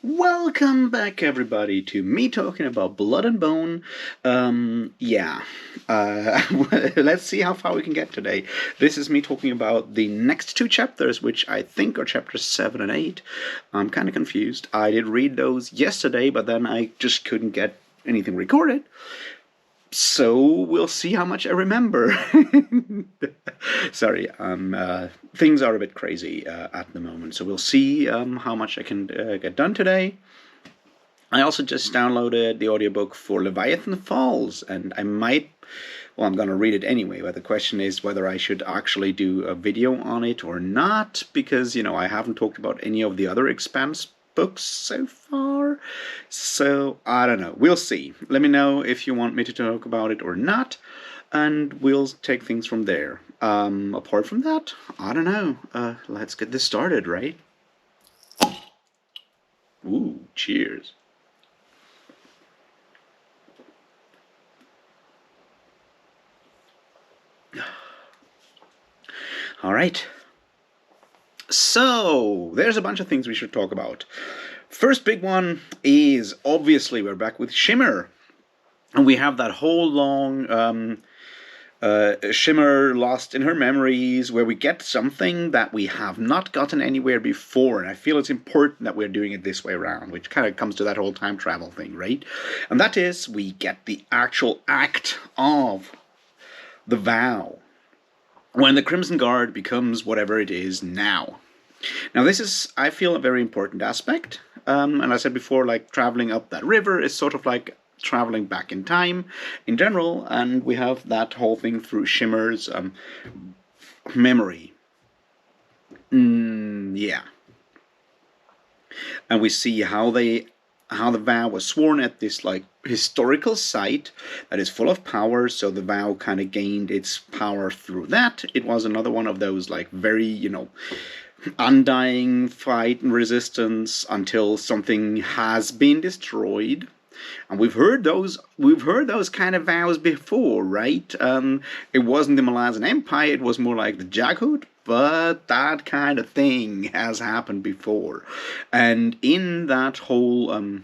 Welcome back, everybody, to me talking about Blood and Bone. Let's see how far we can get today. This is me talking about the next two chapters, which I think are chapters 7 and 8. I'm kind of confused. I did read those yesterday, but then I just couldn't get anything recorded. So we'll see how much I remember. Sorry, things are a bit crazy at the moment, so we'll see how much I can get done today. I also just downloaded the audiobook for Leviathan Falls, and I'm going to read it anyway, but the question is whether I should actually do a video on it or not, because, I haven't talked about any of the other Expanse books so far, so I don't know. We'll see. Let me know if you want me to talk about it or not, and we'll take things from there. Apart from that, I don't know. Let's get this started, right? Ooh, cheers. All right. So, there's a bunch of things we should talk about. First big one is, obviously, we're back with Shimmer. And we have that whole long Shimmer lost in her memories, where we get something that we have not gotten anywhere before. And I feel it's important that we're doing it this way around, which kind of comes to that whole time travel thing, right? And that is, we get the actual act of the vow, when the Crimson Guard becomes whatever it is now. Now this is, I feel, a very important aspect. And I said before, like, traveling up that river is sort of like traveling back in time in general, and we have that whole thing through Shimmer's memory. Yeah. And we see how the vow was sworn at this, like, historical site that is full of power, so the vow kind of gained its power through that. It was another one of those, like, very, undying fight and resistance until something has been destroyed. And we've heard those kind of vows before, right? It wasn't the Malazan Empire, it was more like the Jaghut, but that kind of thing has happened before. And in that whole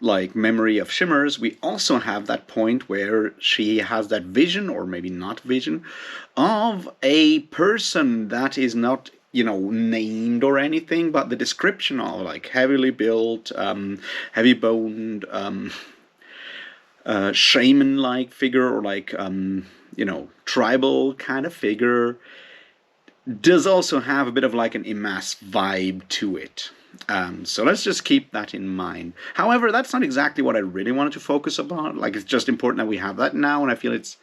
like memory of Shimmer's, we also have that point where she has that vision, or maybe not vision, of a person that is not named or anything, but the description of, like, heavily built, heavy boned, shaman-like figure, or like tribal kind of figure, does also have a bit of like an Imas vibe to it. So let's just keep that in mind. However, that's not exactly what I really wanted to focus upon. Like, it's just important that we have that now, and I feel it's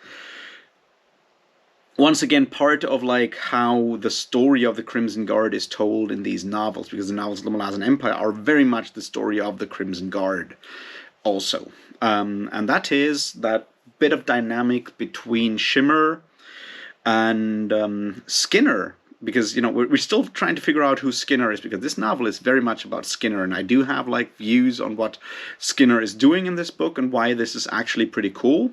once again part of, like, how the story of the Crimson Guard is told in these novels, because the novels of the Malazan Empire are very much the story of the Crimson Guard also. And that is that bit of dynamic between Shimmer and Skinner, because we're still trying to figure out who Skinner is, because this novel is very much about Skinner, and I do have, like, views on what Skinner is doing in this book and why this is actually pretty cool.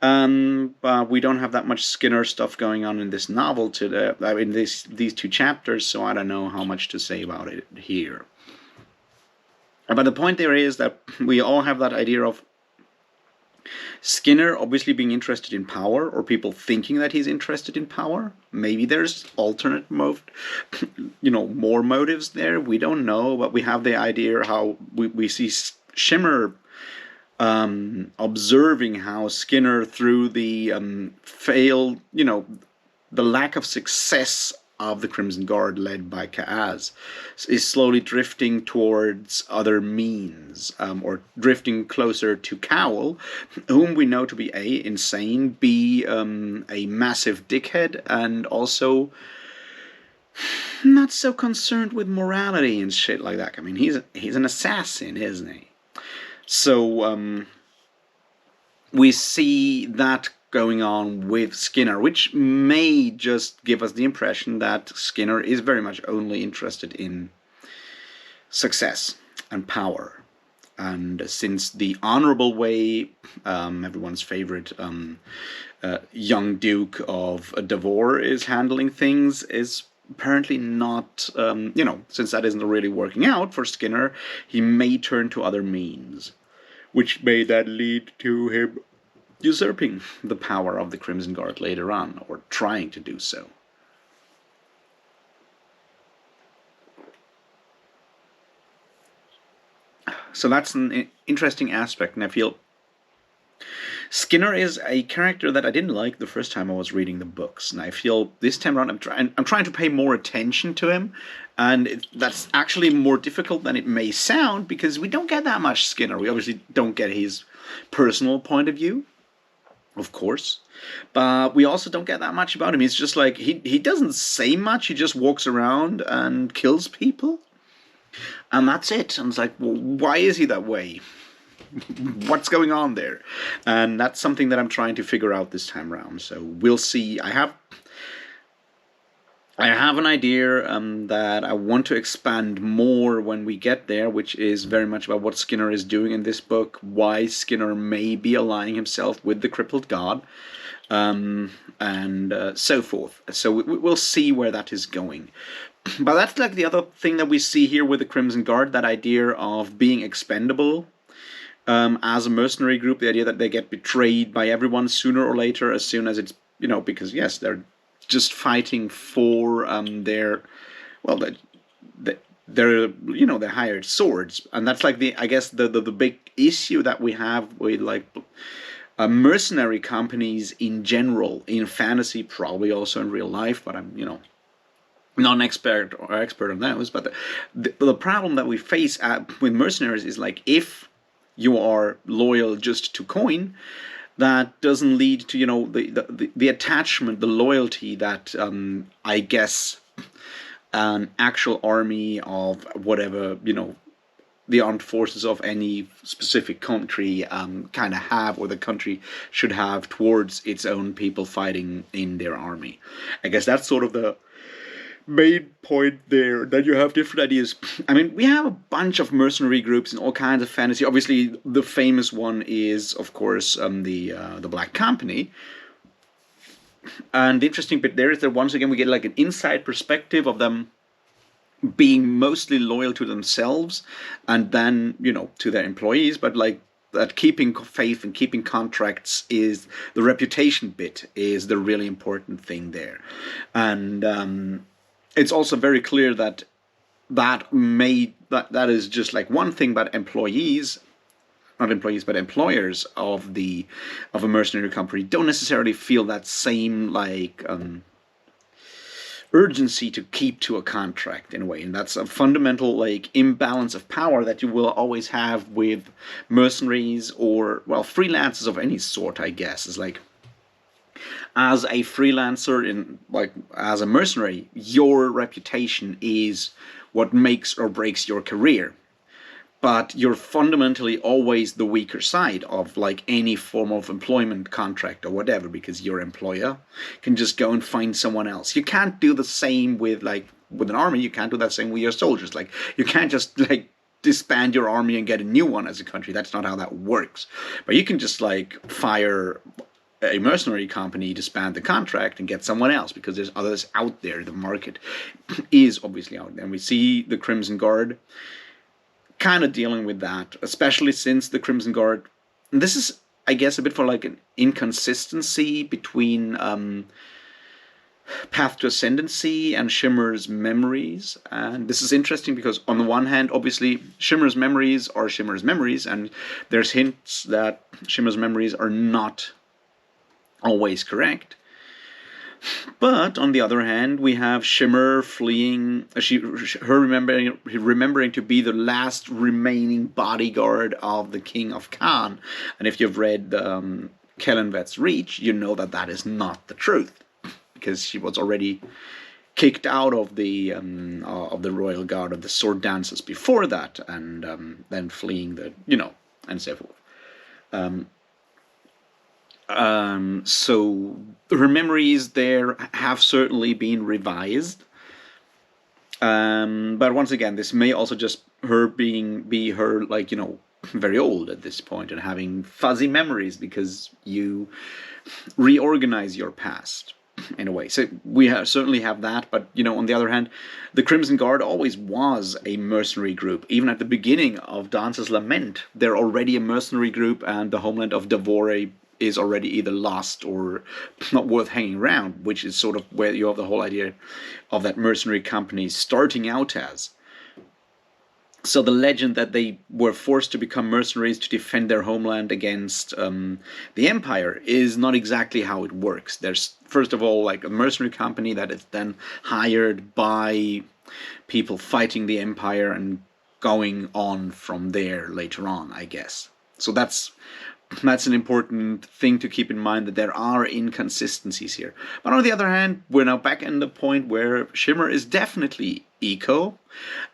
But we don't have that much Skinner stuff going on in this novel today, in these two chapters, so I don't know how much to say about it here. But the point there is that we all have that idea of Skinner obviously being interested in power, or people thinking that he's interested in power. Maybe there's alternate more motives there. We don't know, but we have the idea how we see Shimmer observing how Skinner, through the the lack of success of the Crimson Guard led by Kaaz, is slowly drifting towards other means, or drifting closer to Cowl, whom we know to be A, insane, B, a massive dickhead, and also not so concerned with morality and shit like that. I mean, he's an assassin, isn't he? So we see that going on with Skinner, which may just give us the impression that Skinner is very much only interested in success and power. And since the honorable way, everyone's favorite young Duke of Devor, is handling things, is apparently not, since that isn't really working out for Skinner, he may turn to other means, which may then lead to him usurping the power of the Crimson Guard later on, or trying to do so. So that's an interesting aspect, and I feel Skinner is a character that I didn't like the first time I was reading the books, and I feel this time around I'm trying to pay more attention to him, and that's actually more difficult than it may sound because we don't get that much Skinner. We obviously don't get his personal point of view, of course, but we also don't get that much about him. He's just like he doesn't say much. He just walks around and kills people, and that's it. And it's like, well, why is he that way? What's going on there? And that's something that I'm trying to figure out this time around. So we'll see. I have an idea that I want to expand more when we get there, which is very much about what Skinner is doing in this book, why Skinner may be aligning himself with the crippled god, and so forth. So we'll see where that is going. But that's like the other thing that we see here with the Crimson Guard, that idea of being expendable. As a mercenary group, the idea that they get betrayed by everyone sooner or later, as soon as it's, because yes, they're just fighting for their hired swords, and that's like the big issue that we have with like mercenary companies in general, in fantasy, probably also in real life, but I'm not an expert on those. But the problem that we face with mercenaries is like, if you are loyal just to coin, that doesn't lead to the attachment, the loyalty that I guess an actual army of whatever the armed forces of any specific country kind of have, or the country should have towards its own people fighting in their army. I guess that's sort of the main point there, that you have different ideas. I mean, we have a bunch of mercenary groups in all kinds of fantasy. Obviously, the famous one is, of course, the Black Company. And the interesting bit there is that once again we get like an inside perspective of them being mostly loyal to themselves and then to their employees, but like that keeping faith and keeping contracts is the reputation bit, is the really important thing there. And it's also very clear that that is just like one thing, but employees, not employees, but employers of a mercenary company don't necessarily feel that same like urgency to keep to a contract in a way, and that's a fundamental like imbalance of power that you will always have with mercenaries, or freelancers of any sort. I guess is like, as a freelancer, as a mercenary, your reputation is what makes or breaks your career. But you're fundamentally always the weaker side of like any form of employment contract or whatever, because your employer can just go and find someone else. You can't do the same with an army. You can't do that same with your soldiers. Like, you can't just like disband your army and get a new one as a country. That's not how that works. But you can just like fire a mercenary company, disband the contract, and get someone else, because there's others out there. The market is obviously out there. And we see the Crimson Guard kind of dealing with that, especially since the Crimson Guard, and this is, I guess, a bit for like an inconsistency between Path to Ascendancy and Shimmer's memories. And this is interesting because on the one hand, obviously, Shimmer's memories are Shimmer's memories, and there's hints that Shimmer's memories are not always correct. But on the other hand, we have Shimmer fleeing, her remembering to be the last remaining bodyguard of the King of Khan. And if you've read Kellenvet's Reach, you know that that is not the truth, because she was already kicked out of the Royal Guard of the Sword Dancers before that, and then fleeing and so forth. So her memories there have certainly been revised. But once again, this may also just be her very old at this point and having fuzzy memories because you reorganize your past. in a way. So we certainly have that, but on the other hand, the Crimson Guard always was a mercenary group. Even at the beginning of Dance's Lament, they're already a mercenary group, and the homeland of Davore is already either lost or not worth hanging around, which is sort of where you have the whole idea of that mercenary company starting out as. So the legend that they were forced to become mercenaries to defend their homeland against the Empire is not exactly how it works. There's, first of all, like a mercenary company that is then hired by people fighting the Empire and going on from there later on, I guess. So that's an important thing to keep in mind, that there are inconsistencies here. But on the other hand, we're now back in the point where Shimmer is definitely eco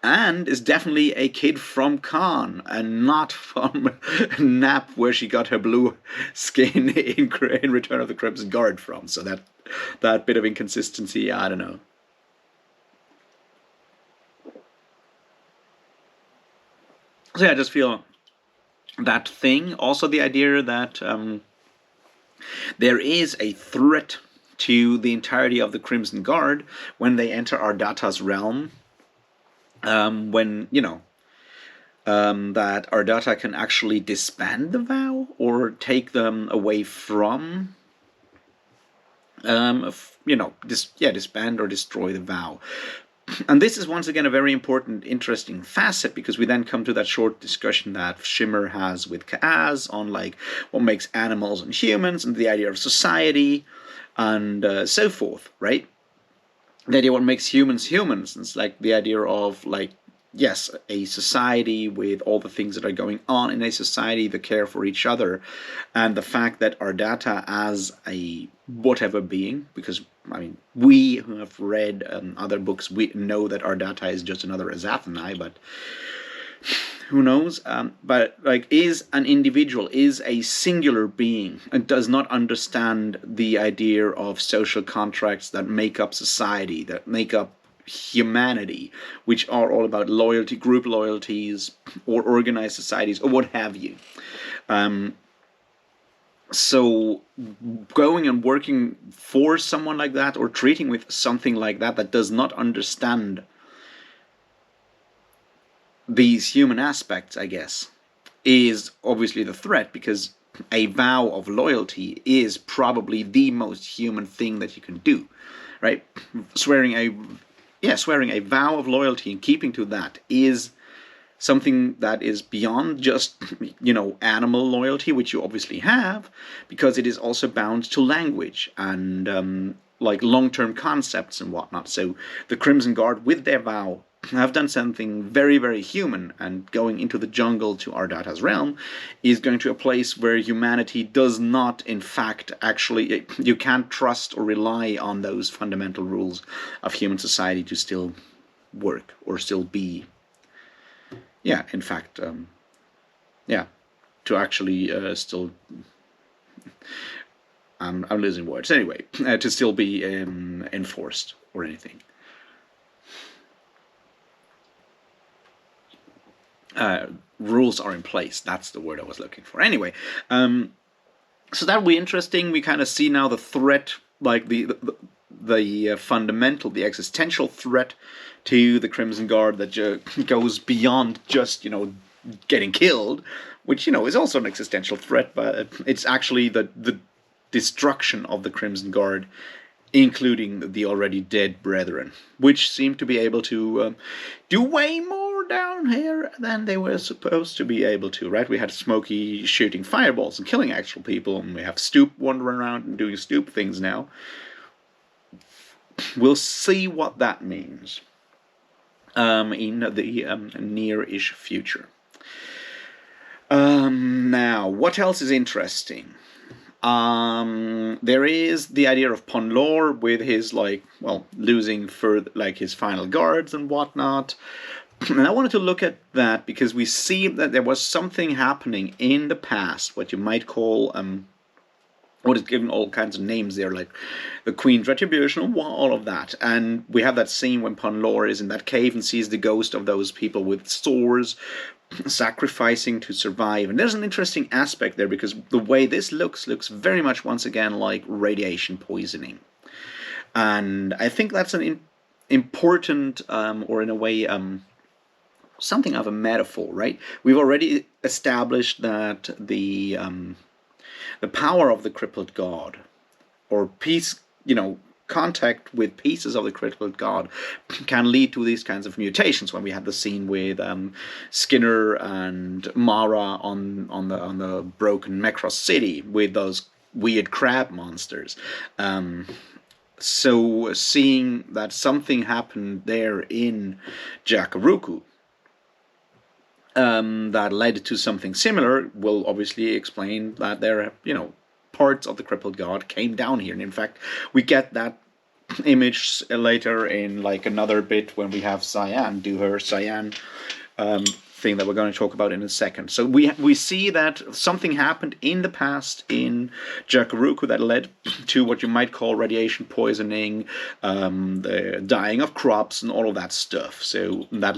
and is definitely a kid from Khan and not from Nap, where she got her blue skin in Return of the Crimson Guard from. So that bit of inconsistency, I don't know. So yeah, I just feel that thing. Also the idea that there is a threat to the entirety of the Crimson Guard when they enter Ardata's realm. When, that Ardata can actually disband the vow or take them away from, disband or destroy the vow. And this is once again a very important, interesting facet, because we then come to that short discussion that Shimmer has with Kaaz on like what makes animals and humans and the idea of society and so forth, right? The idea of what makes humans humans. It's like the idea of like, yes, a society with all the things that are going on in a society, the care for each other, and the fact that Ardata as a whatever being, because I mean, we who have read other books, we know that Ardata is just another Azathanai, but who knows? But like, is an individual, is a singular being, and does not understand the idea of social contracts that make up society, that make up humanity, which are all about loyalty, group loyalties, or organized societies, or what have you. So going and working for someone like that, or treating with something like that does not understand these human aspects, I guess, is obviously the threat, because a vow of loyalty is probably the most human thing that you can do, right? Swearing a vow of loyalty and keeping to that is something that is beyond just, animal loyalty, which you obviously have, because it is also bound to language and like long-term concepts and whatnot. So the Crimson Guard, with their vow, have done something very, very human, and going into the jungle to Ardata's realm is going to a place where humanity does not, in fact, actually, you can't trust or rely on those fundamental rules of human society to still work or still be. Yeah, in fact, to actually still, I'm losing words. Anyway, to still be enforced or anything. Rules are in place. That's the word I was looking for. Anyway, so that will be interesting. We kind of see now the threat, like the fundamental, the existential threat to the Crimson Guard that goes beyond just, getting killed, which, is also an existential threat, but it's actually the destruction of the Crimson Guard, including the already dead brethren, which seem to be able to do way more down here than they were supposed to be able to, right? We had Smokey shooting fireballs and killing actual people, and we have Stoop wandering around and doing Stoop things now. We'll see what that means in the near-ish future. Now, what else is interesting? There is the idea of Ponlor with his, losing his final guards and whatnot. And I wanted to look at that because we see that there was something happening in the past, what you might call, what is given all kinds of names there, like the Queen's Retribution, all of that. And we have that scene when Ponlor is in that cave and sees the ghost of those people with swords sacrificing to survive. And there's an interesting aspect there, because the way this looks very much once again like radiation poisoning. And I think that's an important, or in a way, something of a metaphor, right? We've already established that the power of the crippled god, or piece, contact with pieces of the crippled god, can lead to these kinds of mutations. When we had the scene with Skinner and Mara on the broken Macross city with those weird crab monsters. So seeing that something happened there in Jakaruku, that led to something similar will obviously explain that there, parts of the crippled god came down here. And in fact, we get that image later in like another bit when we have Cyan do her Cyan thing that we're going to talk about in a second. So we see that something happened in the past in Jakaruku that led to what you might call radiation poisoning, the dying of crops, and all of that stuff. So that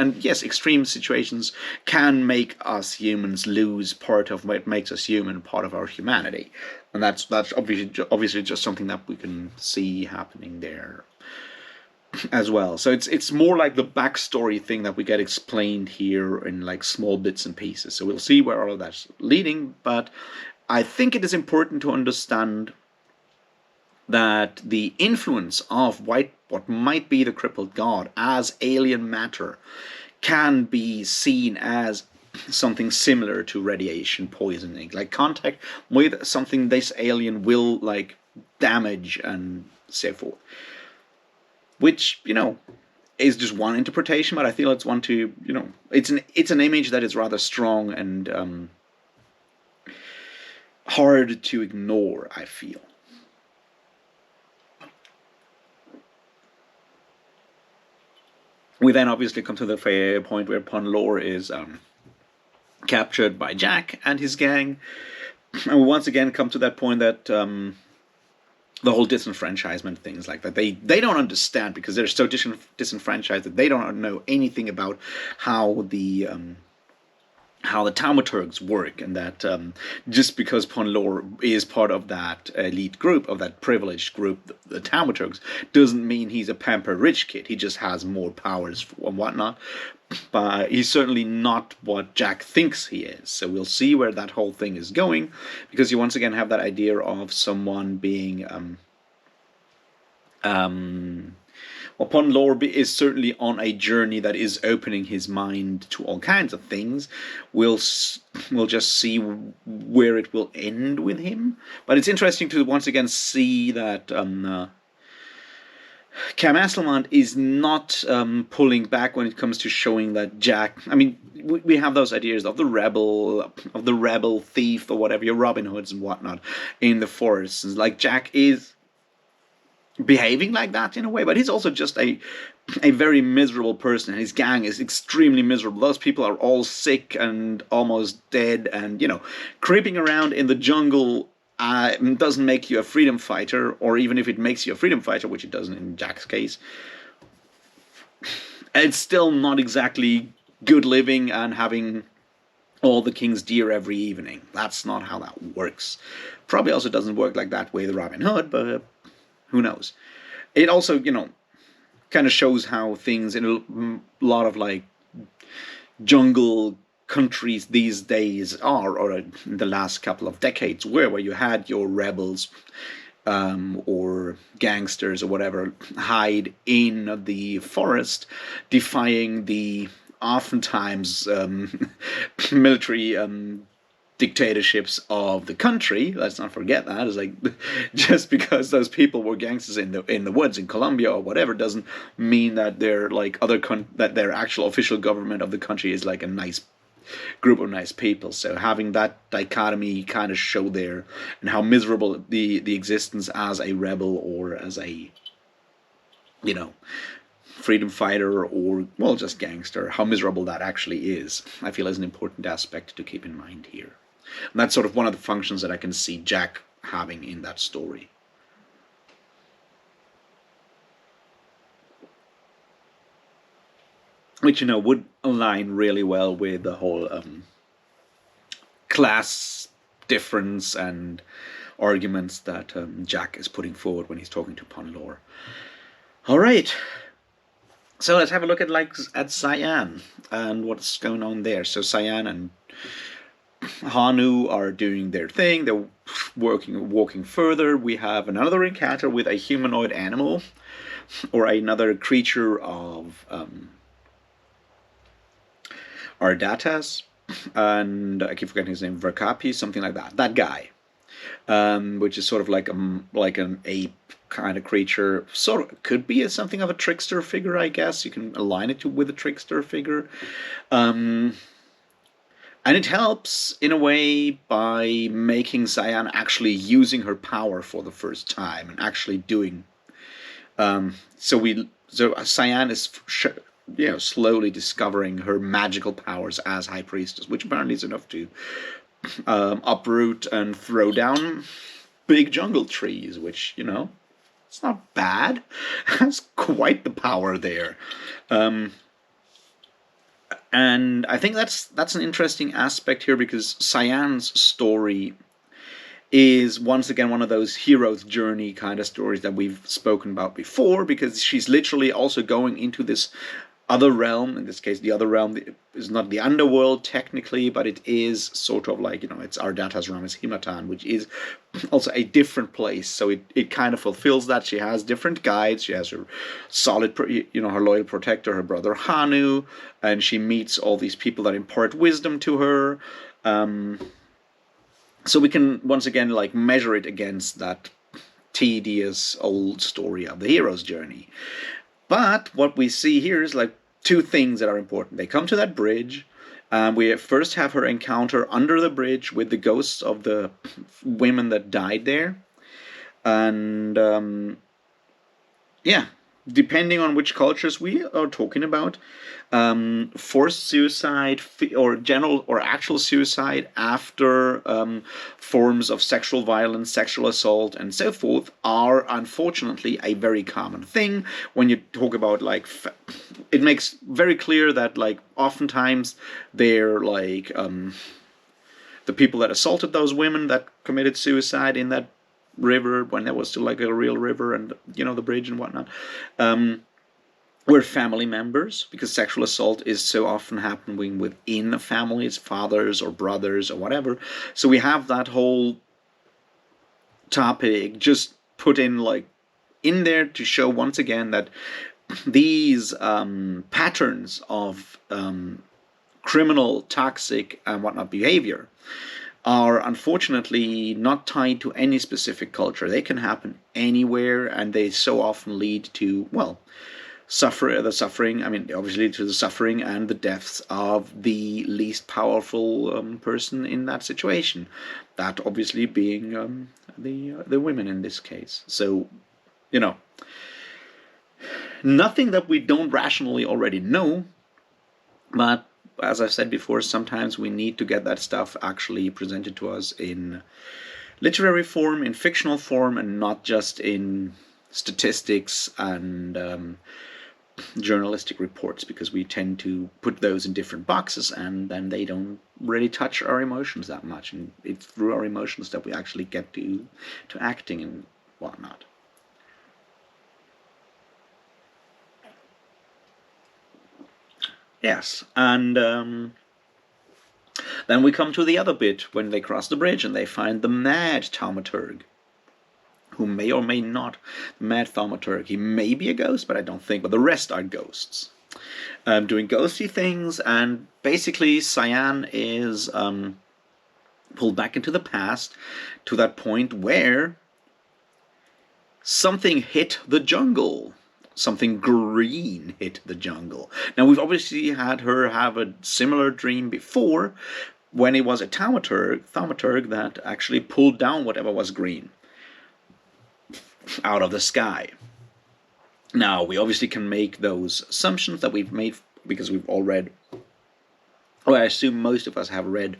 and yes, extreme situations can make us humans lose part of what makes us human, part of our humanity, and that's obviously just something that we can see happening there as well. So it's more like the backstory thing that we get explained here in like small bits and pieces. So we'll see where all of that's leading, but I think it is important to understand that the influence of what might be the crippled god as alien matter can be seen as something similar to radiation poisoning, like contact with something this alien will like damage and so forth. Which, is just one interpretation, but I feel it's one to, it's an image that is rather strong and hard to ignore, I feel. We then obviously come to the point where Punlore is captured by Jack and his gang, and we once again come to that point that the whole disenfranchisement things like that. They don't understand because they're so disenfranchised that they don't know anything about how the thaumaturgs work, and that just because Punlore is part of that elite group, of that privileged group, the thaumaturgs, doesn't mean he's a pampered rich kid. He just has more powers and whatnot. But he's certainly not what Jack thinks he is. So we'll see where that whole thing is going, because you once again have that idea of someone being well, Punlore is certainly on a journey that is opening his mind to all kinds of things. We'll just see where it will end with him. But it's interesting to once again see that Cam Asselmont is not pulling back when it comes to showing that Jack. I mean, we have those ideas of the rebel thief, or whatever, your Robin Hoods and whatnot in the forests. Like Jack is behaving like that in a way, but he's also just a very miserable person, and his gang is extremely miserable. Those people are all sick and almost dead, and creeping around in the jungle doesn't make you a freedom fighter, or even if it makes you a freedom fighter, which it doesn't in Jack's case, it's still not exactly good living and having all the king's deer every evening. That's not how that works. Probably also doesn't work like that with Robin Hood, but who knows? It also, kind of shows how things in a lot of like jungle countries these days are, or in the last couple of decades where you had your rebels or gangsters or whatever hide in the forest, defying the oftentimes military dictatorships of the country. Let's not forget that. It's like, just because those people were gangsters in the woods in Colombia or whatever doesn't mean that they're like that their actual official government of the country is like a nice group of nice people. So having that dichotomy kind of show there, and how miserable the existence as a rebel or as a freedom fighter, or well, just gangster, how miserable that actually is, I feel is an important aspect to keep in mind here. And that's sort of one of the functions that I can see Jack having in that story. Which, would align really well with the whole class difference and arguments that Jack is putting forward when he's talking to Ponlor. All right. So let's have a look at Cyan and what's going on there. So Cyan and Hanu are doing their thing. They're walking further. We have another encounter with a humanoid animal, or another creature of Ardatas, and I keep forgetting his name, Verkapi, something like that. That guy, which is sort of like an ape kind of creature. Sort of could be something of a trickster figure, I guess. You can align it with a trickster figure. And it helps, in a way, by making Cyan actually using her power for the first time and actually doing. So Cyan is, slowly discovering her magical powers as High Priestess, which apparently is enough to uproot and throw down big jungle trees, which, it's not bad. Has quite the power there. And I think that's an interesting aspect here, because Cyan's story is once again one of those hero's journey kind of stories that we've spoken about before, because she's literally also going into this other realm. In this case, the other realm is not the underworld technically, but it is sort of like, it's Ardatas Ramis Himatan, which is also a different place. So it kind of fulfills that. She has different guides. She has her solid, her loyal protector, her brother Hanu, and she meets all these people that impart wisdom to her. So we can once again measure it against that tedious old story of the hero's journey. But what we see here is two things that are important. They come to that bridge. We first have her encounter under the bridge with the ghosts of the women that died there. And depending on which cultures we are talking about, forced suicide or general or actual suicide after forms of sexual violence, sexual assault, and so forth are unfortunately a very common thing. When you talk about it makes very clear that oftentimes they're the people that assaulted those women that committed suicide in that river, when there was still a real river, and the bridge and whatnot, were family members, because sexual assault is so often happening within families, fathers or brothers or whatever. So we have that whole topic just put in there to show once again that these patterns of criminal, toxic, and whatnot behavior are unfortunately not tied to any specific culture. They can happen anywhere, and they so often lead to, suffering. I mean, obviously to the suffering and the deaths of the least powerful person in that situation. That obviously being the women in this case. So, nothing that we don't rationally already know, but as I've said before, sometimes we need to get that stuff actually presented to us in literary form, in fictional form, and not just in statistics and journalistic reports, because we tend to put those in different boxes, and then they don't really touch our emotions that much. And it's through our emotions that we actually get to acting and whatnot. Yes, and then we come to the other bit when they cross the bridge and they find the mad thaumaturg, who may or may not, the mad thaumaturg, he may be a ghost, but I don't think, but the rest are ghosts, doing ghosty things, and basically Cyan is pulled back into the past to that point where something hit the jungle. Something green hit the jungle. Now, we've obviously had her have a similar dream before, when it was a thaumaturg that actually pulled down whatever was green out of the sky. Now, we obviously can make those assumptions that we've made because we've all read, I assume most of us have read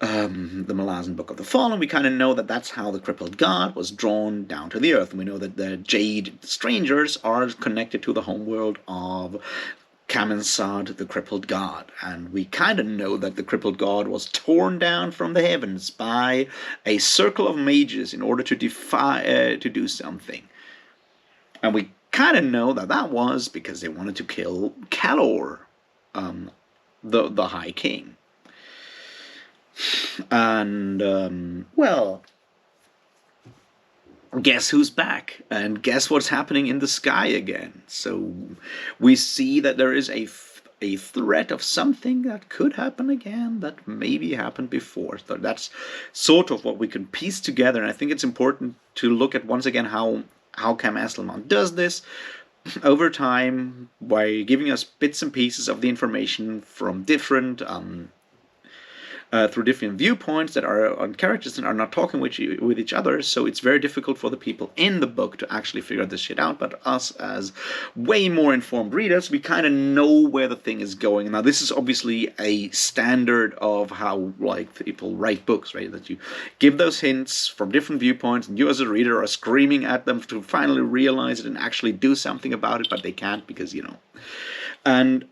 the Malazan Book of the Fallen. We kind of know that that's how the crippled god was drawn down to the earth. And we know that the Jade Strangers are connected to the homeworld of Kaminsad, the crippled god. And we kind of know that the crippled god was torn down from the heavens by a circle of mages in order to to do something. And we kind of know that that was because they wanted to kill Calor, the High King. And, well, guess who's back? And guess what's happening in the sky again? So we see that there is a threat of something that could happen again, that maybe happened before. So that's sort of what we can piece together. And I think it's important to look at, once again, how Cam Asselman does this over time by giving us bits and pieces of the information from different through different viewpoints that are on characters and are not talking with each other. So it's very difficult for the people in the book to actually figure this shit out. But us, as way more informed readers, we kind of know where the thing is going. Now, this is obviously a standard of how, like, people write books, right? That you give those hints from different viewpoints, and you as a reader are screaming at them to finally realize it and actually do something about it, but they can't because, And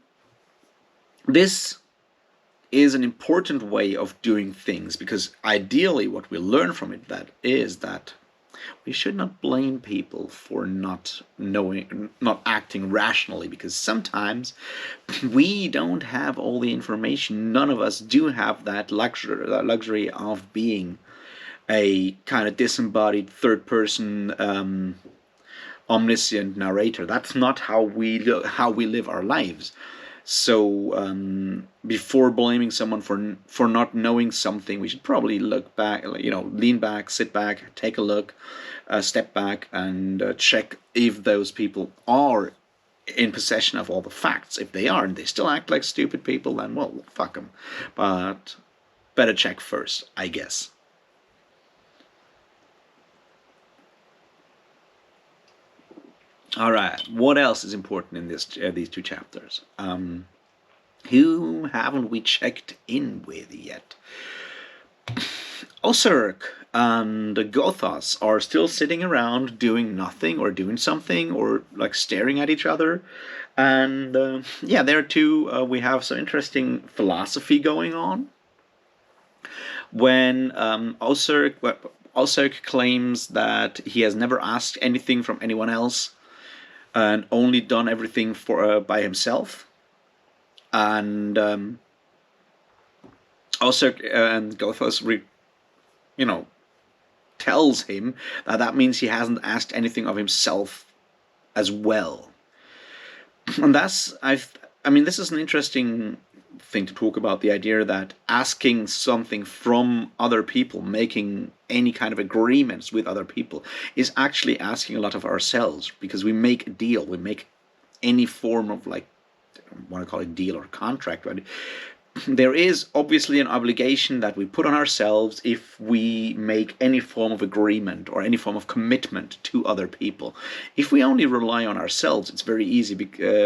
this is an important way of doing things, because ideally what we learn from it is that we should not blame people for not acting rationally, because sometimes we don't have all the information. None of us do have that luxury of being a kind of disembodied third-person omniscient narrator. That's not how we live our lives. So before blaming someone for not knowing something, we should probably look back, lean back, sit back, take a look, step back, and check if those people are in possession of all the facts. If they are and they still act like stupid people, then, well, fuck them. But better check first, I guess. All right. What else is important in these two chapters? Who haven't we checked in with yet? Osirk and Gothos are still sitting around doing nothing or doing something or like staring at each other. And yeah, there too we have some interesting philosophy going on. When Osirk claims that he has never asked anything from anyone else and only done everything by himself. And Osirk and Gothos tells him that means he hasn't asked anything of himself as well. And this is an interesting thing to talk about, the idea that asking something from other people, making any kind of agreements with other people, is actually asking a lot of ourselves, because we make a deal, we make any form of, like, I don't want to call it deal or contract, right? There is obviously an obligation that we put on ourselves if we make any form of agreement or any form of commitment to other people. If we only rely on ourselves, it's very easy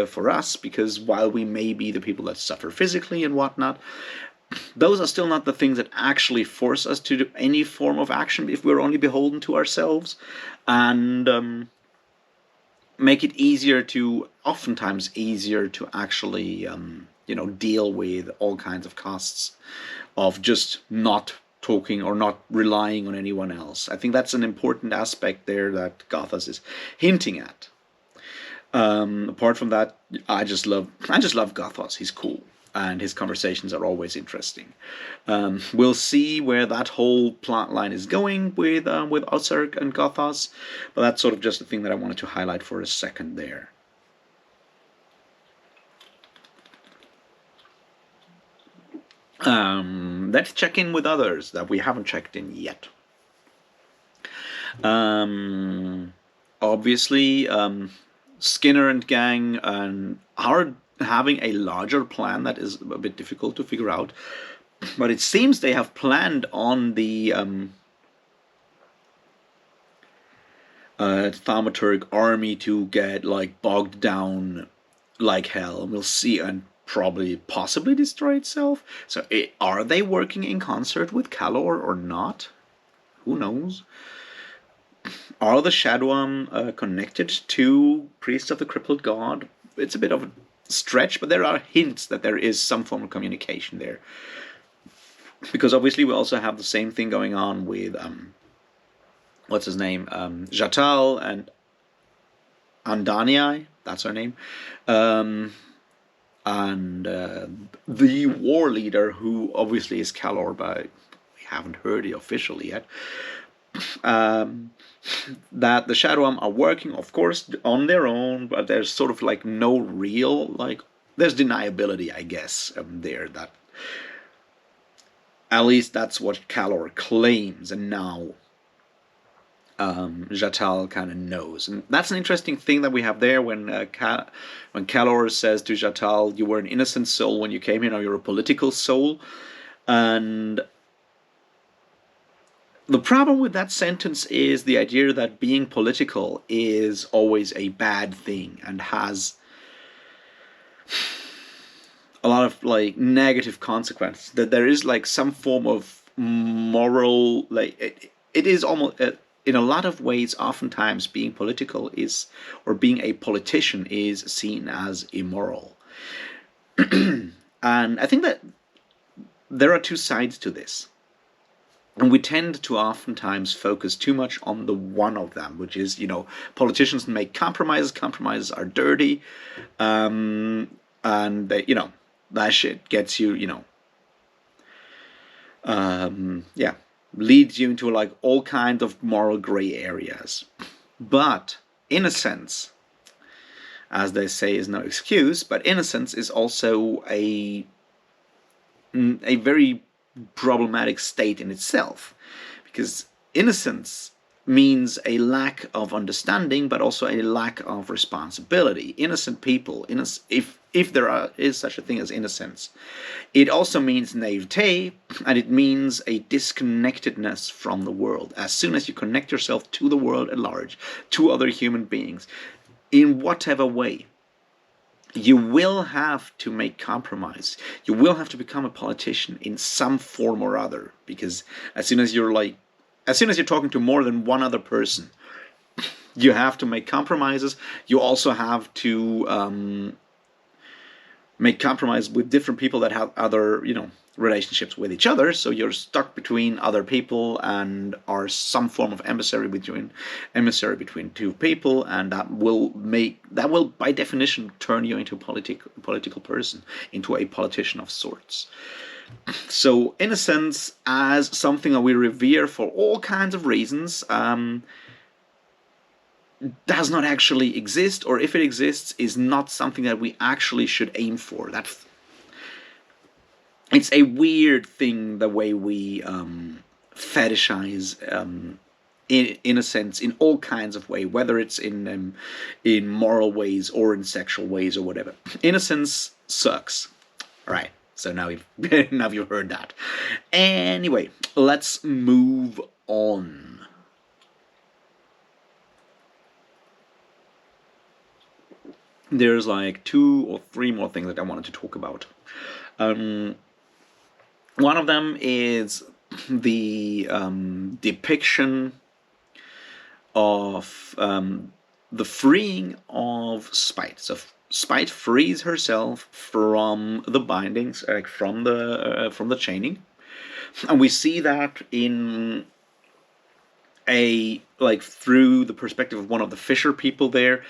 for us, because while we may be the people that suffer physically and whatnot, those are still not the things that actually force us to do any form of action if we're only beholden to ourselves. And make it oftentimes easier to actually deal with all kinds of costs of just not talking or not relying on anyone else. I think that's an important aspect there that Gothos is hinting at. Apart from that, I just love Gothos. He's cool, and his conversations are always interesting. We'll see where that whole plot line is going with Osirk and Gothos, but that's sort of just the thing that I wanted to highlight for a second there. Let's check in with others that we haven't checked in yet. Obviously, Skinner and gang are having a larger plan that is a bit difficult to figure out, but it seems they have planned on the Thaumaturg army to get bogged down like hell, and we'll see, and possibly destroy itself. So are they working in concert with Calor or not? Who knows? Are the Shadowam connected to Priest of the Crippled God? It's a bit of a stretch, but there are hints that there is some form of communication there. Because obviously we also have the same thing going on with what's his name, Jatal and Andaniai, that's her name, and the war leader, who obviously is Calor, but we haven't heard it officially yet. That the Shadowam are working, of course, on their own, but there's sort of like no real, like, there's deniability, I guess, there, that at least that's what Calor claims, and now Jatal kind of knows. And that's an interesting thing that we have there when Calor says to Jatal, you were an innocent soul when you came here, now you're a political soul. And the problem with that sentence is the idea that being political is always a bad thing and has a lot of like negative consequences. That there is like some form of moral, like it is almost in a lot of ways, oftentimes being political is, or being a politician is seen as immoral. And I think that there are two sides to this. And we tend to oftentimes focus too much on the one of them, which is, politicians make compromises. Compromises are dirty. And, they, that shit gets you, leads you into like all kinds of moral gray areas. But innocence, as they say, is no excuse, but innocence is also a very problematic state in itself, because innocence means a lack of understanding, but also a lack of responsibility. Innocent people, if there is such a thing as innocence, it also means naivete, and it means a disconnectedness from the world. As soon as you connect yourself to the world at large, to other human beings, in whatever way, you will have to make compromise. You will have to become a politician in some form or other, because as soon as you're talking to more than one other person, you have to make compromises. You also have to make compromise with different people that have other, relationships with each other. So you're stuck between other people and are some form of emissary between two people, and that will by definition turn you into a political person, into a politician of sorts. So innocence, as something that we revere for all kinds of reasons, does not actually exist, or if it exists, is not something that we actually should aim for. It's a weird thing, the way we fetishize innocence in all kinds of ways, whether it's in moral ways or in sexual ways or whatever. Innocence sucks. All right. So now you've heard that. Anyway, let's move on. There's like 2 or 3 more things that I wanted to talk about. One of them is the depiction of the freeing of Spite. So Spite frees herself from the bindings, like from the chaining, and we see that in through the perspective of one of the fisher people there.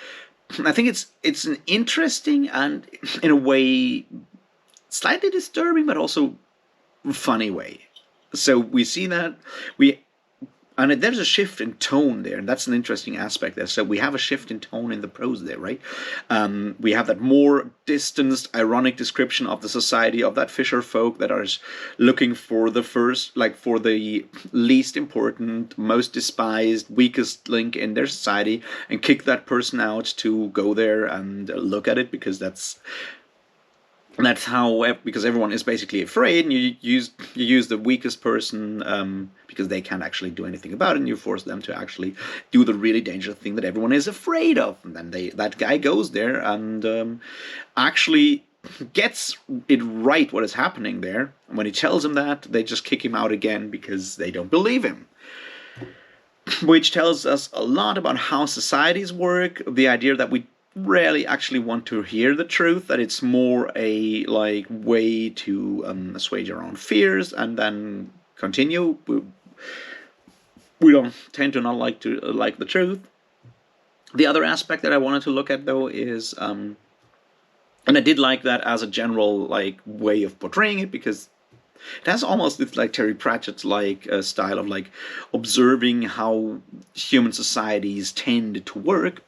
I think it's an interesting and, in a way, slightly disturbing, but also funny way. So we see that and there's a shift in tone there, and that's an interesting aspect there. So we have a shift in tone in the prose there, right? We have that more distanced, ironic description of the society of that fisher folk that are looking for the for the least important, most despised, weakest link in their society, and kick that person out to go there and look at it, because that's how, because everyone is basically afraid, and you use the weakest person because they can't actually do anything about it, and you force them to actually do the really dangerous thing that everyone is afraid of. And then that guy goes there and actually gets it right what is happening there. And when he tells them that, they just kick him out again because they don't believe him. Which tells us a lot about how societies work, the idea that rarely actually want to hear the truth, that it's more a like way to assuage our own fears and then continue. We don't tend to not like the truth. The other aspect that I wanted to look at though is and I did like that as a general like way of portraying it, because it has almost this like Terry Pratchett's like style of like observing how human societies tend to work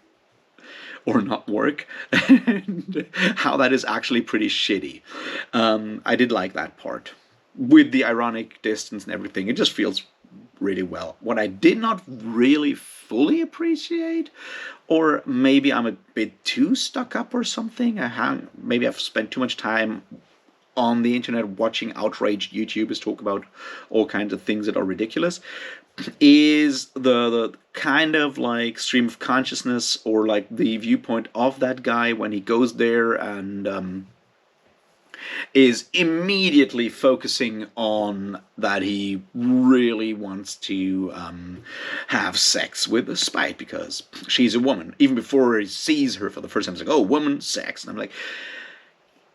or not work, and how that is actually pretty shitty. I did like that part with the ironic distance and everything. It just feels really well. What I did not really fully appreciate, or maybe I'm a bit too stuck up or something. Maybe I've spent too much time on the internet watching outraged YouTubers talk about all kinds of things that are ridiculous, is the kind of like stream of consciousness, or like the viewpoint of that guy when he goes there and is immediately focusing on that he really wants to have sex with Spite because she's a woman. Even before he sees her for the first time, it's like, oh, woman, sex. And I'm like,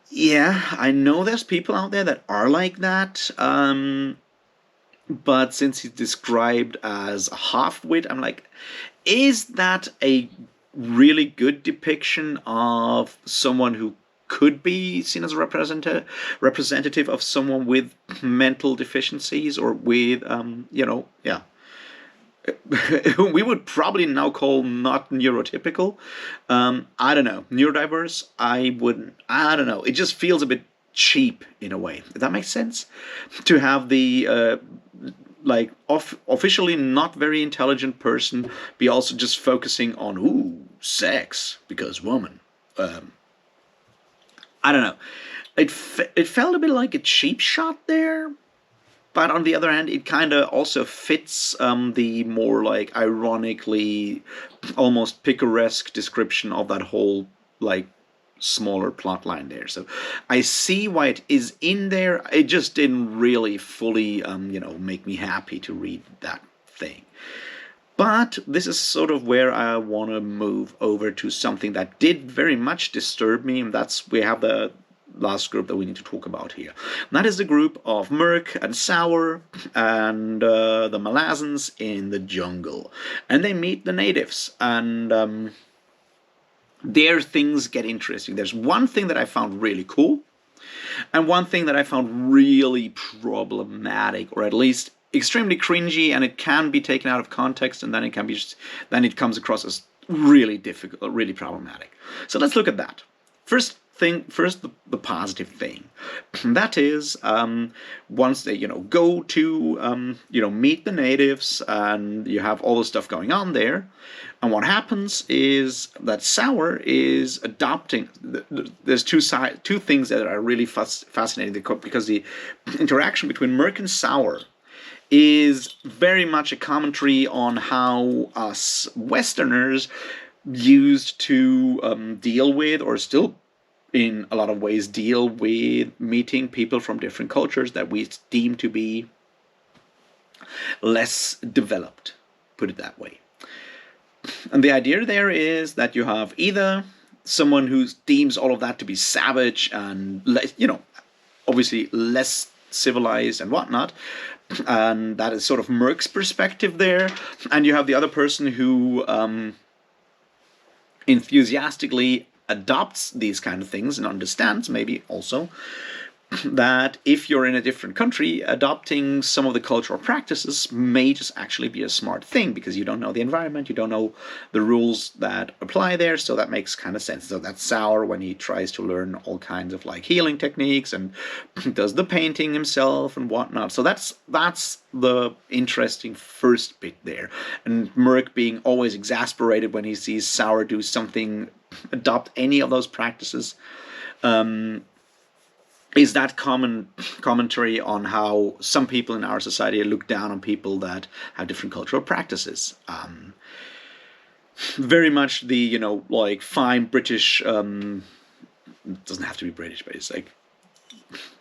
yeah, I know there's people out there that are like that, but since he's described as a half-wit, I'm like, is that a really good depiction of someone who could be seen as a representative of someone with mental deficiencies, or with, yeah, whom we would probably now call not neurotypical. I don't know. Neurodiverse, I wouldn't. I don't know. It just feels a bit cheap in a way. If that makes sense? To have the officially not very intelligent person be also just focusing on sex because woman. I don't know. It felt a bit like a cheap shot there. But on the other hand, it kind of also fits the more like ironically, almost picaresque description of that whole like smaller plot line there. So I see why it is in there. It just didn't really fully, make me happy to read that thing. But this is sort of where I want to move over to something that did very much disturb me, and we have the last group that we need to talk about here. And that is the group of Merck and Sour and the Malazans in the jungle. And they meet the natives, and there things get interesting. There's one thing that I found really cool, and one thing that I found really problematic, or at least extremely cringy, and it can be taken out of context, and then it comes across as really difficult, really problematic. So let's look at that. First, the positive thing. That is, once they, go to, meet the natives, and you have all the stuff going on there, and what happens is that Sour is adopting. There's two things that are really fascinating, because the interaction between Merck and Sour is very much a commentary on how us Westerners used to deal with, or still in a lot of ways deal with, meeting people from different cultures that we deem to be less developed, put it that way. And the idea there is that you have either someone who deems all of that to be savage and, obviously less civilized and whatnot, and that is sort of Merck's perspective there, and you have the other person who enthusiastically adopts these kind of things and understands maybe also that if you're in a different country, adopting some of the cultural practices may just actually be a smart thing, because you don't know the environment, you don't know the rules that apply there, so that makes kind of sense. So that's Sour when he tries to learn all kinds of like healing techniques and does the painting himself and whatnot. So that's the interesting first bit there. And Merck being always exasperated when he sees Sour do something, adopt any of those practices, is that commentary on how some people in our society look down on people that have different cultural practices. Very much the, fine British, it doesn't have to be British, but it's like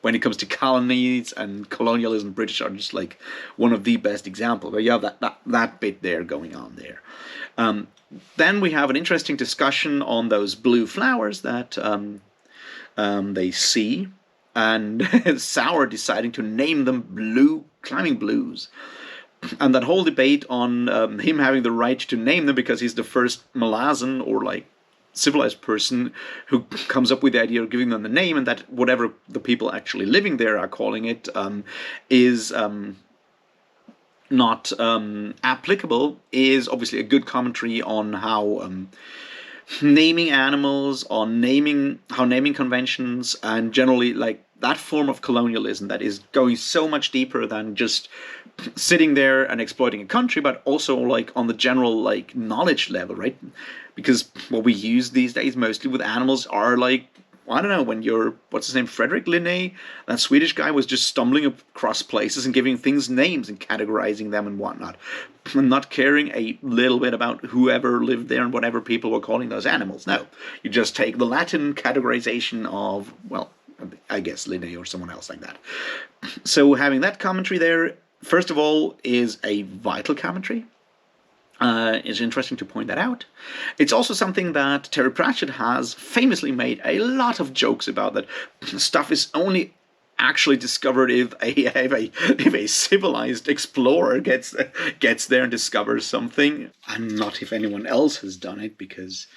when it comes to colonies and colonialism, British are just like one of the best examples. But you have that bit there going on there. Then we have an interesting discussion on those blue flowers that they see, and Sour deciding to name them blue climbing blues. And that whole debate on him having the right to name them because he's the first Malazan or like civilized person who comes up with the idea of giving them the name, and that whatever the people actually living there are calling it is not applicable, is obviously a good commentary on how naming animals, on how naming conventions, and generally like that form of colonialism that is going so much deeper than just sitting there and exploiting a country, but also like on the general like knowledge level, right? Because what we use these days mostly with animals are like, I don't know, when what's his name, Frederick Linné, that Swedish guy, was just stumbling across places and giving things names and categorizing them and whatnot, and not caring a little bit about whoever lived there and whatever people were calling those animals. No, you just take the Latin categorization of, well, I guess Linné or someone else like that. So having that commentary there, first of all, is a vital commentary. It's interesting to point that out. It's also something that Terry Pratchett has famously made a lot of jokes about, that stuff is only actually discovered if a civilized explorer gets there and discovers something, and not if anyone else has done it, because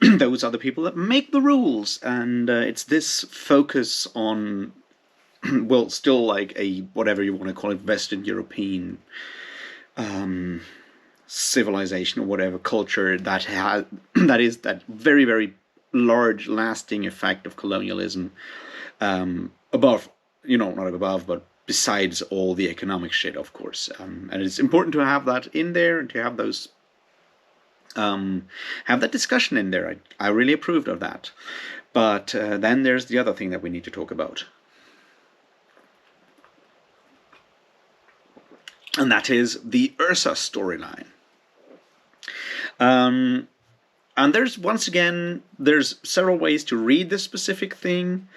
those are the people that make the rules. And it's this focus on, well, still like a, whatever you want to call it, Western European civilization or whatever culture that is that very, very large lasting effect of colonialism, above, not above, but besides all the economic shit, of course. And it's important to have that in there, and to have those have that discussion in there. I really approved of that. But then there's the other thing that we need to talk about, and that is the Ursa storyline. And there's several ways to read this specific thing,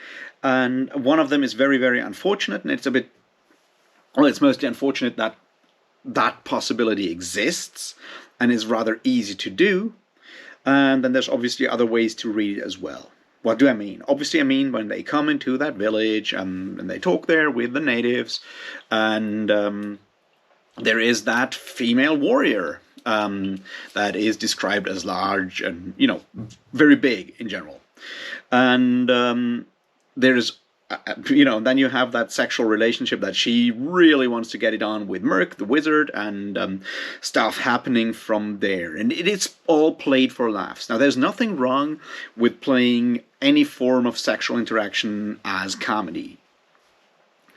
and one of them is very, very unfortunate, and it's mostly unfortunate that that possibility exists and is rather easy to do. And then there's obviously other ways to read it as well. What do I mean? Obviously, I mean when they come into that village and they talk there with the natives, and there is that female warrior that is described as large and, very big in general. And there's, then you have that sexual relationship that she really wants to get it on with Merck, the wizard, and stuff happening from there. And it's all played for laughs. Now, there's nothing wrong with playing any form of sexual interaction as comedy.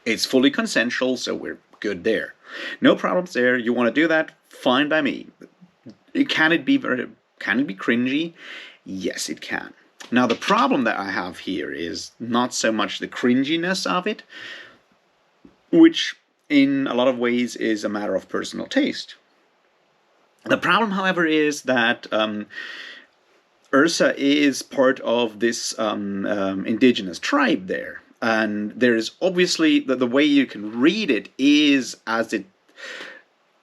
It's fully consensual, so we're good there. No problems there. You want to do that? Fine by me. Can it be cringy? Yes, it can. Now, the problem that I have here is not so much the cringiness of it, which in a lot of ways is a matter of personal taste. The problem, however, is that Ursa is part of this indigenous tribe there. And there is obviously, the way you can read it is as it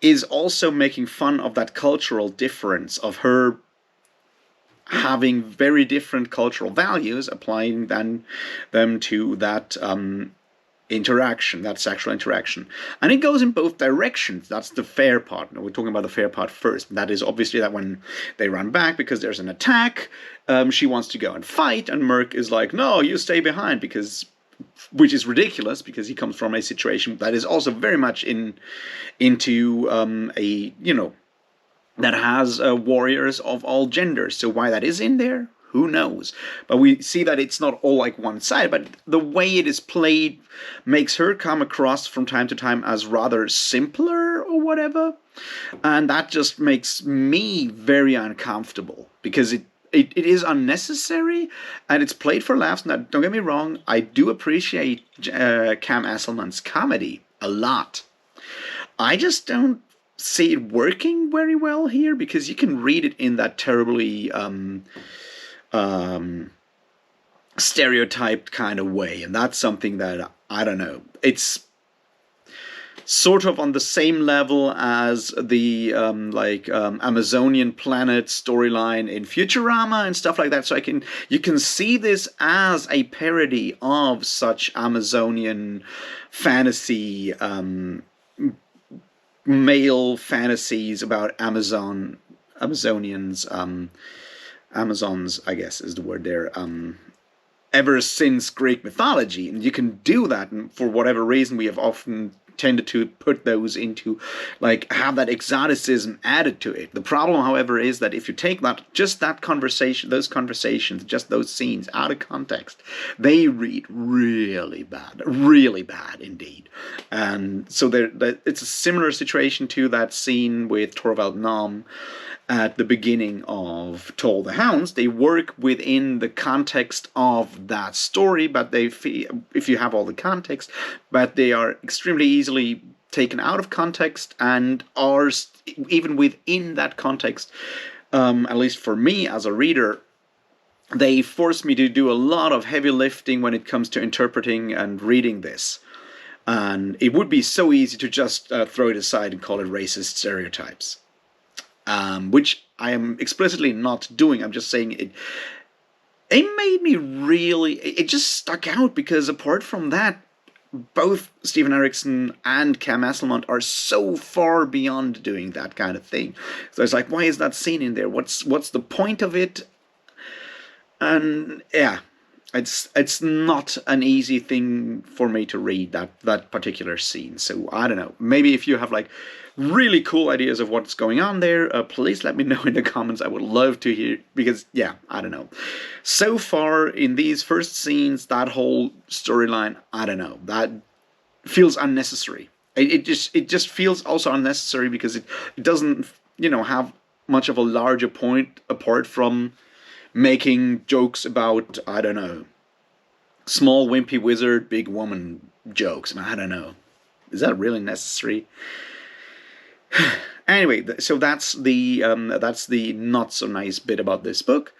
is also making fun of that cultural difference of her having very different cultural values, applying them to that interaction, that sexual interaction. And it goes in both directions. That's the fair part. Now, we're talking about the fair part first. That is obviously that when they run back because there's an attack, she wants to go and fight, and Merck is like, no, you stay behind, which is ridiculous, because he comes from a situation that is also very much into that has warriors of all genders. So why that is in there, who knows? But we see that it's not all like one side, but the way it is played makes her come across from time to time as rather simpler or whatever. And that just makes me very uncomfortable, because it is unnecessary, and it's played for laughs. Now, don't get me wrong, I do appreciate Cam Asselman's comedy a lot. I just don't see it working very well here, because you can read it in that terribly stereotyped kind of way, and that's something that I don't know. It's sort of on the same level as the Amazonian planet storyline in Futurama and stuff like that. So you can see this as a parody of such Amazonian fantasy, male fantasies about Amazonians, Amazons, I guess is the word there. Ever since Greek mythology, and you can do that, and for whatever reason we have often tended to put those into, like, have that exoticism added to it. The problem, however, is that if you take that conversation, those conversations, just those scenes out of context, they read really bad indeed. And so it's a similar situation to that scene with Torvald Nom at the beginning of To All the Hounds. They work within the context of that story, but if you have all the context, but they are extremely easily taken out of context and are, even within that context, at least for me as a reader, they force me to do a lot of heavy lifting when it comes to interpreting and reading this. And it would be so easy to just throw it aside and call it racist stereotypes. Which I am explicitly not doing. I'm just saying it made me really... It just stuck out because apart from that, both Steven Erikson and Cam Asselmont are so far beyond doing that kind of thing. So it's like, why is that scene in there? What's the point of it? And yeah, it's not an easy thing for me to read that particular scene. So I don't know. Maybe if you have like really cool ideas of what's going on there, please let me know in the comments. I would love to hear, because yeah, I don't know. So far in these first scenes, that whole storyline, I don't know, that feels unnecessary. It just feels also unnecessary because it doesn't, have much of a larger point apart from making jokes about, I don't know, small wimpy wizard, big woman jokes. I don't know. Is that really necessary? Anyway, so that's the not so nice bit about this book,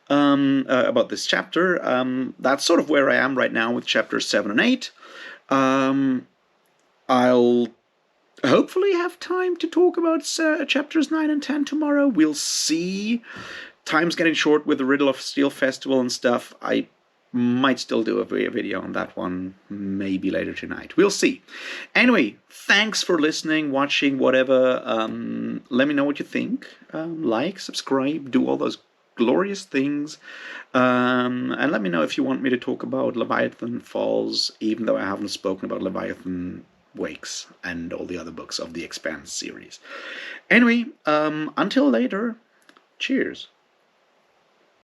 about this chapter. That's sort of where I am right now with chapters 7 and 8. I'll hopefully have time to talk about chapters 9 and 10 tomorrow. We'll see. Time's getting short with the Riddle of Steel Festival and stuff. I might still do a video on that one, maybe later tonight. We'll see. Anyway, thanks for listening, watching, whatever. Let me know what you think. Like, subscribe, do all those glorious things. And let me know if you want me to talk about Leviathan Falls, even though I haven't spoken about Leviathan Wakes and all the other books of the Expanse series. Anyway, until later, cheers.